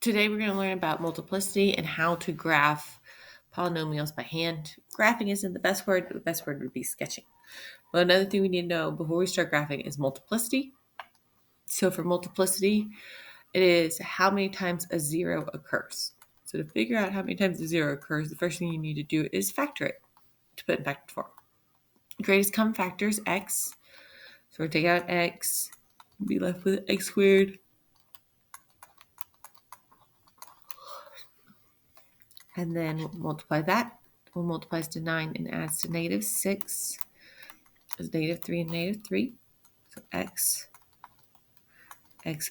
Today we're going to learn about multiplicity and how to graph polynomials by hand. Graphing isn't the best word, but the best word would be sketching. But another thing we need to know before we start graphing is multiplicity. So for multiplicity, it is how many times a zero occurs. So to figure out how many times a zero occurs, the first thing you need to do is factor it to put in factored form. Greatest common factor is x. So we're taking out x, be left with x squared. And then we'll multiply that. We'll multiply to 9 and adds to negative 6. Is negative 3 and negative 3. So x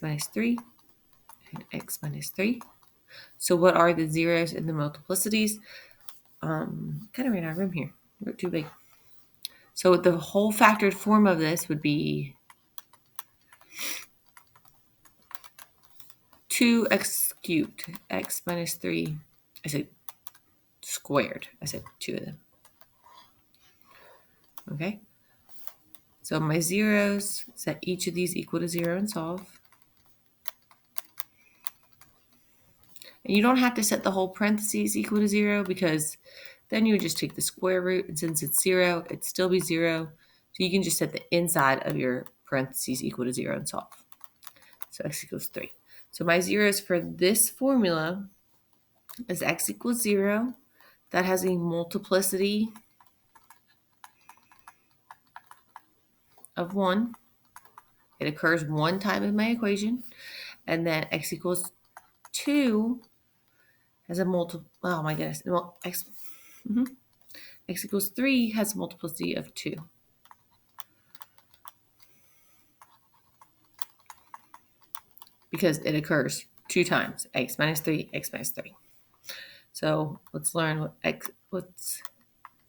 minus 3, and x minus 3. So what are the zeros in the multiplicities? Kind of ran out of room here. Wrote too big. So the whole factored form of this would be 2x cubed, x minus 3. I said squared. I said 2 of them. Okay. So my zeros, set each of these equal to 0 and solve. And you don't have to set the whole parentheses equal to 0 because then you would just take the square root, and since it's 0, it'd still be 0. So you can just set the inside of your parentheses equal to 0 and solve. So x equals 3. So my zeros for this formula is x equals 0. That has a multiplicity of 1. It occurs one time in my equation. And then x equals 2 has a oh my goodness. Well, x equals 3 has a multiplicity of 2. Because it occurs 2 times, x minus 3, x minus 3. So let's learn what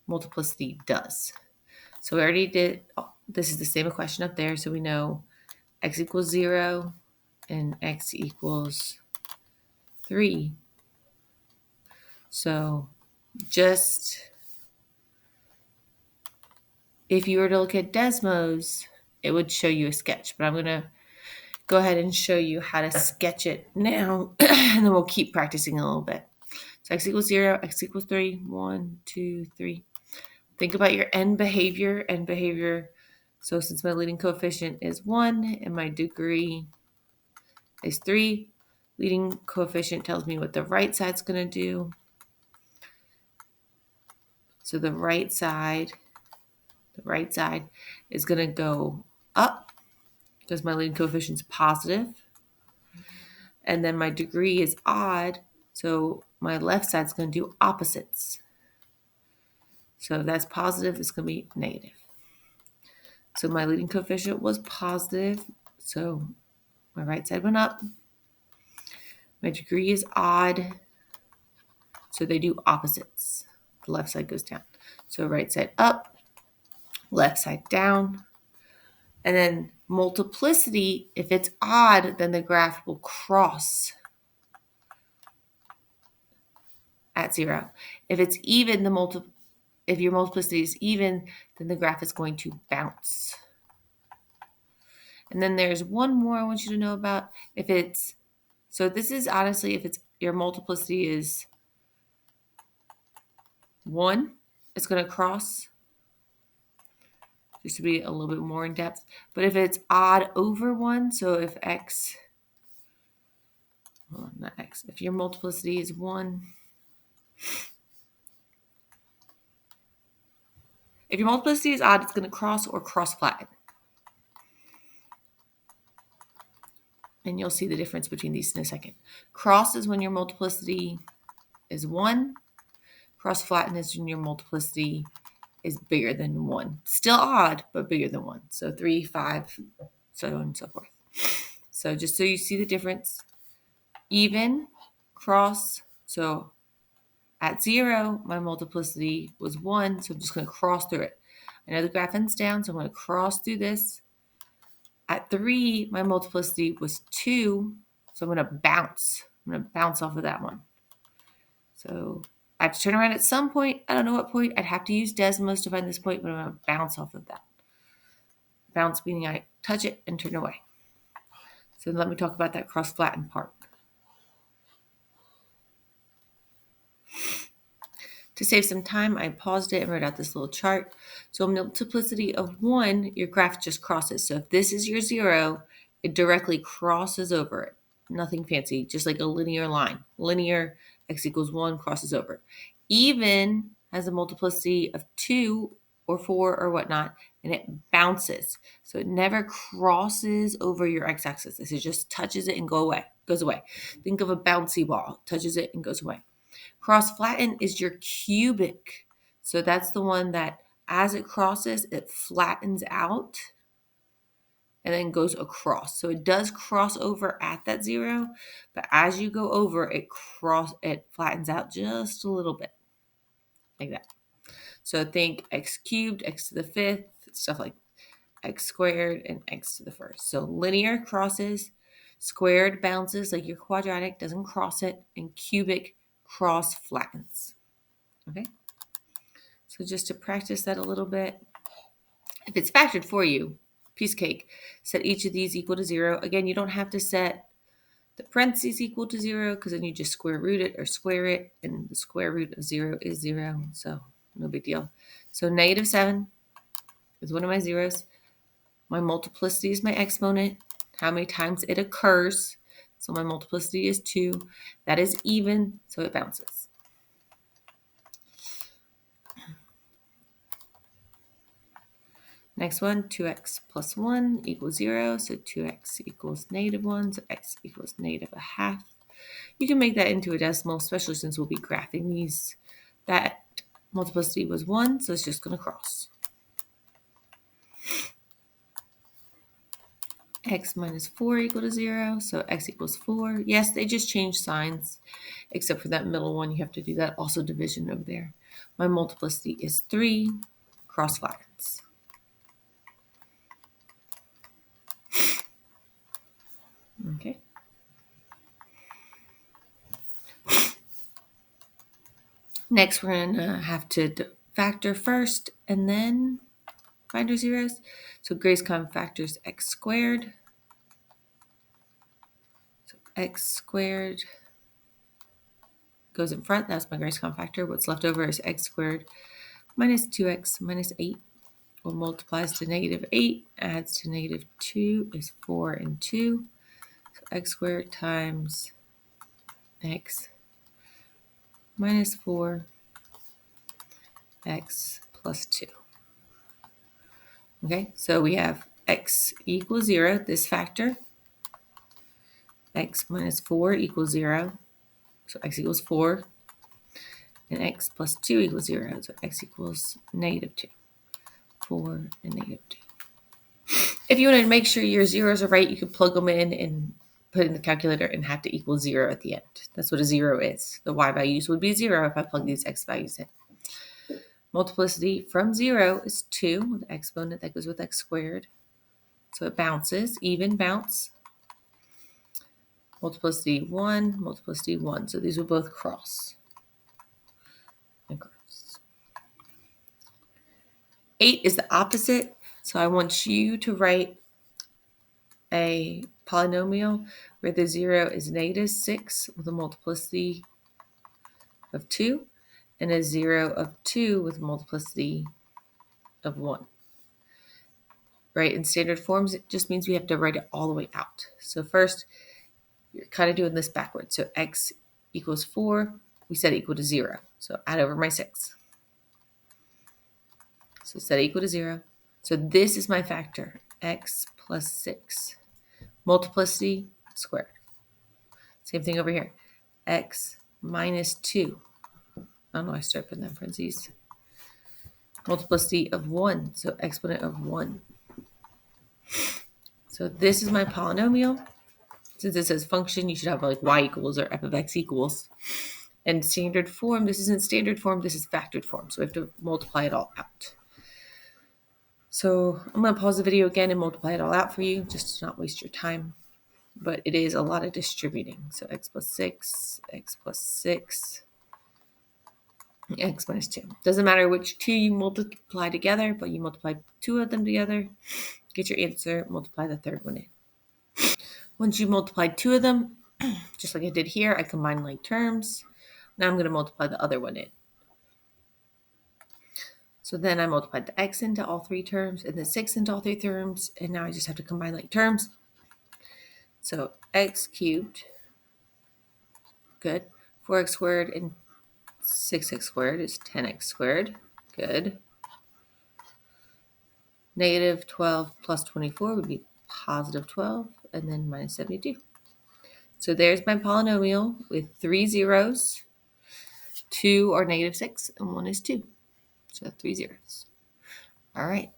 multiplicity does. So we already did, this is the same question up there, so we know x equals 0 and x equals 3. So just, if you were to look at Desmos, it would show you a sketch, but I'm going to go ahead and show you how to sketch it now, and then we'll keep practicing a little bit. So x equals 0, x equals 3, 1, 2, 3. Think about your end behavior. So since my leading coefficient is 1 and my degree is 3, leading coefficient tells me what the right side's going to do. So the right side is going to go up because my leading coefficient is positive. And then my degree is odd, so my left side is going to do opposites. So if that's positive, it's going to be negative. So my leading coefficient was positive, so my right side went up. My degree is odd, so they do opposites. The left side goes down. So right side up, left side down. And then multiplicity, if it's odd, then the graph will cross at 0. If it's even, if your multiplicity is even, then the graph is going to bounce. And then there's one more I want you to know about. So this is honestly, if your multiplicity is 1, it's going to cross, just to be a little bit more in depth. But if it's odd over 1, so if if your multiplicity is 1, if your multiplicity is odd, it's going to cross or cross flatten. And you'll see the difference between these in a second. Cross is when your multiplicity is 1. Cross flatten is when your multiplicity is bigger than 1. Still odd, but bigger than 1. So 3, 5, so on and so forth. So just so you see the difference, even, cross, so at 0, my multiplicity was 1, so I'm just going to cross through it. I know the graph ends down, so I'm going to cross through this. At 3, my multiplicity was 2, so I'm going to bounce. I'm going to bounce off of that one. So I have to turn around at some point. I don't know what point. I'd have to use Desmos to find this point, but I'm going to bounce off of that. Bounce meaning I touch it and turn away. So let me talk about that cross-flattened part. To save some time, I paused it and wrote out this little chart. So multiplicity of 1, your graph just crosses. So if this is your 0, it directly crosses over it. Nothing fancy, just like a linear line. Linear, x equals 1 crosses over. Even has a multiplicity of 2 or 4 or whatnot, and it bounces. So it never crosses over your x-axis. It just touches it and goes away. Think of a bouncy ball. Touches it and goes away. Cross flatten is your cubic. So that's the one that as it crosses, it flattens out and then goes across. So it does cross over at that 0, but as you go over, it flattens out just a little bit like that. So think x cubed, x to the 5th, stuff like x squared and x to the 1st. So linear crosses, squared bounces like your quadratic doesn't cross it, and cubic cross flattens. Okay. So just to practice that a little bit, if it's factored for you, piece of cake, set each of these equal to 0. Again, you don't have to set the parentheses equal to 0 because then you just square root it or square it, and the square root of 0 is 0, so no big deal. So -7 is one of my zeros. My multiplicity is my exponent, how many times it occurs. So my multiplicity is 2. That is even, so it bounces. Next one, 2x plus 1 equals 0. So 2x equals -1. So x equals -1/2. You can make that into a decimal, especially since we'll be graphing these. That multiplicity was 1, so it's just going to cross. X minus 4 equal to 0. So x equals 4. Yes, they just changed signs, except for that middle one. You have to do that also division over there. My multiplicity is 3. Cross flattens. Okay. Next, we're going to have to factor first and then find our zeros. So Grace Con factors x squared. So x squared goes in front. That's my Grace Con factor. What's left over is x squared minus 2x minus 8. What multiplies to -8 adds to -2 is 4 and 2. So x squared times x minus 4, x plus 2. Okay, so we have x equals 0, this factor. X minus 4 equals 0, so x equals 4. And x plus 2 equals 0, so x equals -2. 4 and -2. If you want to make sure your zeros are right, you can plug them in and put in the calculator and have to equal 0 at the end. That's what a 0 is. The y values would be 0 if I plug these x values in. Multiplicity from 0 is 2, with the exponent that goes with x squared. So it bounces, even bounce. Multiplicity 1, multiplicity 1. So these will both cross. And cross. 8 is the opposite. So I want you to write a polynomial where the 0 is -6 with a multiplicity of 2 and a 0 of 2 with a multiplicity of 1. Right, in standard forms, it just means we have to write it all the way out. So first, you're kind of doing this backwards. So x equals 4, we set equal to 0. So add over my 6. So set equal to 0. So this is my factor, x plus 6. Multiplicity squared. Same thing over here, x minus 2. I don't know why I started putting that in parentheses. Multiplicity of 1, so exponent of 1. So this is my polynomial. Since it says function, you should have like y equals or f of x equals. And standard form, this isn't standard form, this is factored form. So we have to multiply it all out. So I'm going to pause the video again and multiply it all out for you, just to not waste your time. But it is a lot of distributing. So x plus 6, x plus 6, x minus 2. Doesn't matter which 2 you multiply together, but you multiply 2 of them together, get your answer, multiply the third one in. Once you multiply 2 of them, just like I did here, I combine like terms. Now I'm going to multiply the other one in. So then I multiplied the x into all three terms and the 6 into all three terms, and now I just have to combine like terms. So x cubed, good. 4x squared and 6x squared is 10x squared, good. Negative 12 plus 24 would be positive 12, and then minus 72. So there's my polynomial with 3 zeros. 2 are negative 6, and 1 is 2. So 3 zeros. All right.